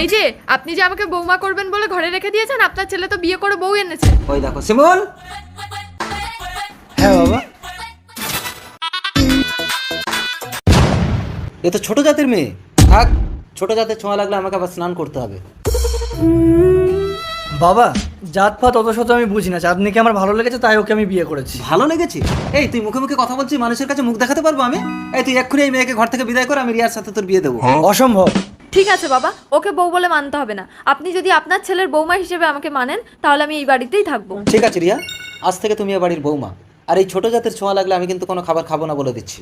এই যে আপনি যে আমাকে বৌমা করবেন বলে ঘরে রেখে দিয়েছেন, আপনার ছেলে তো বিয়ে করে বউ এনেছে। ওই দেখো শিমুল। হ্যাঁ বাবা। এ তো ছোট জাতের মেয়ে। থাক, ছোট জাতের ছোঁয়া লাগলে আমাকে আবার স্নান করতে হবে। বাবা জাত পাত অত শত আমি বুঝি না, চাঁদনিকে আমার ভালো লেগেছে তাই ওকে আমি বিয়ে করেছি। ভালো লেগেছে? এই তুই মুখে মুখে কথা বলছিস, মানুষের কাছে মুখ দেখাতে পারবো আমি? এই তুই এক্ষুনি এই মেয়েকে ঘর থেকে বিদায় কর, আমি রিয়ার সাথে তোর বিয়ে দেবো। অসম্ভব। ঠিক আছে বাবা, ওকে বউ বলে মানতে হবে না। আপনি যদি আপনার ছেলের বৌমা হিসেবে আমাকে মানেন তাহলে আমি এই বাড়িতেই থাকবো। ঠিক আছে রিয়া, আজ থেকে তুমি এ বাড়ির বৌমা। আর এই ছোট জাতের ছোঁয়া লাগলে আমি কিন্তু কোনো খাবার খাবো না বলে দিচ্ছি।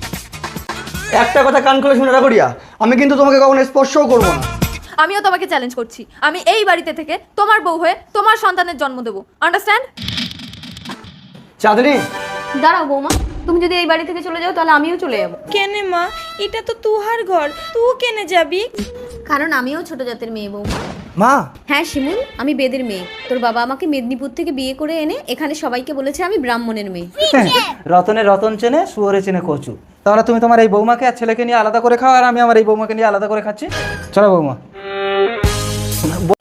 একটা কথা কান খুলে শুনে রাখো রিয়া, আমি কিন্তু তোমাকে কখনো স্পর্শও করবো না। আমিও তোমাকে চ্যালেঞ্জ করছি, আমি এই বাড়িতে থেকে তোমার বউ হয়ে তোমার সন্তানের জন্ম দেবো। আন্ডারস্ট্যান্ড? চাঁদনি, দাঁড়াও বৌমা, তুমি যদি এই বাড়ি থেকে চলে যাও তাহলে আমিও চলে যাবো। কেনে মা, এটা তো তুহার ঘর, তুই কেনে যাবি? কারণ আমিও ছোট জাতের মেয়ে বৌমা। মা। হ্যাঁ শিমুল, আমি বেদের মেয়ে। তোর বাবা আমাকে মেদিনীপুর থেকে বিয়ে করে এনে এখানে সবাইকে বলেছে আমি ব্রাহ্মণের মেয়ে। রতনে রতন চেনে, শুয়োরে চেনে কচু। তাহলে তুমি তোমার এই বৌমাকে আর ছেলেকে নিয়ে আলাদা করে খাও, আর আমি আমার এই বৌমাকে নিয়ে আলাদা করে খাচ্ছি। চলো বৌমা।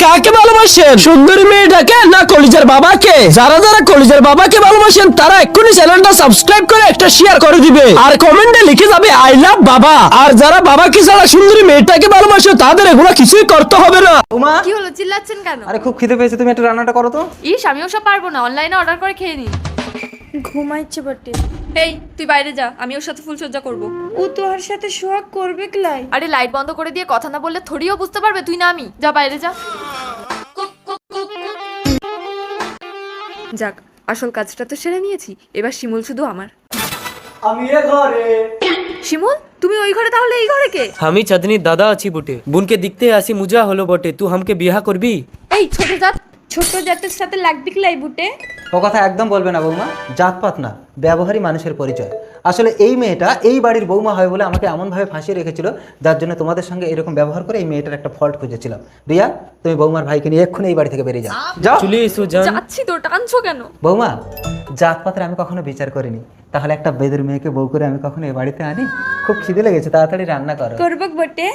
কাকে ভালোবাসেন, সুন্দরী মেয়েটাকে না কলিজার বাবাকে? যারা যারা কলিজার বাবাকে ভালোবাসেন তারা এক্ষুনি চ্যানেলটা সাবস্ক্রাইব করে একটা শেয়ার করে দিবে, আর কমেন্টে লিখে যাবে আই লাভ বাবা। আর যারা বাবাকে ছাড়া সুন্দরী মেয়েটাকে ভালোবাসে তাদের এগুলো কিছুই করতে হবে না। বৌমা, কি হলো, চিল্লাচ্ছেন কেন? আরে খুব খিদে পেয়েছে, তুমি একটু রান্নাটা করো তো। ইস, আমিও সব পারবো না, অনলাইনে অর্ডার করে খেয়ে নিন। ঘুমাইছে বটে। এই তুই বাইরে যা, আমি ওর সাথে ফুলসজ্জা করবো। ও তোহার সাথে সোহাগ করবে ক্লাই? আরে লাইট বন্ধ করে দিয়ে কথা না বললে থরিও বুঝতে পারবে তুই না আমি। যা বাইরে যা। যাক, আসল কাজটা তো সেরে নিয়েছি, এবার শিমুল শুধু আমার। আমি এ ঘরে। শিমুল, তুমি ওই ঘরে, তাহলে এই ঘরে কে? আমি চাঁদনির দাদা আছি বটে, বোনকে দেখতে আসি মুজা হলো বটে, তুই আমাকে বিয়া করবি? এই ছোট জাত, ছোট জাতের সাথে লাগবি ক্লাই বুটে? ও কথা একদম বলবে না বৌমা, জাতপাত না, ব্যবহারই মানুষের পরিচয়। আসলে এই মেয়েটা এই বাড়ির বৌমা হয় বলে আমাকে এমনভাবে ফাঁসিয়ে রেখেছিল, যার জন্য তোমাদের সঙ্গে এরকম ব্যবহার করে এই মেয়েটার একটা ফল্ট খুঁজেছিলাম। রিয়া, তুমি বৌমার ভাইকে নিয়ে এক্ষুনি এই বাড়ি থেকে বেরিয়ে যাও। যাও। চলে এসো জান। যাচ্ছি তো, টানছো কেন? বৌমা, জাতপাতের আমি কখনো বিচার করিনি, তাহলে একটা বেদের মেয়েকে বউ করে আমি কখনো এই বাড়িতে আনি? খুব খিদে লেগেছে, তাড়াতাড়ি রান্না করো। করবক বটে?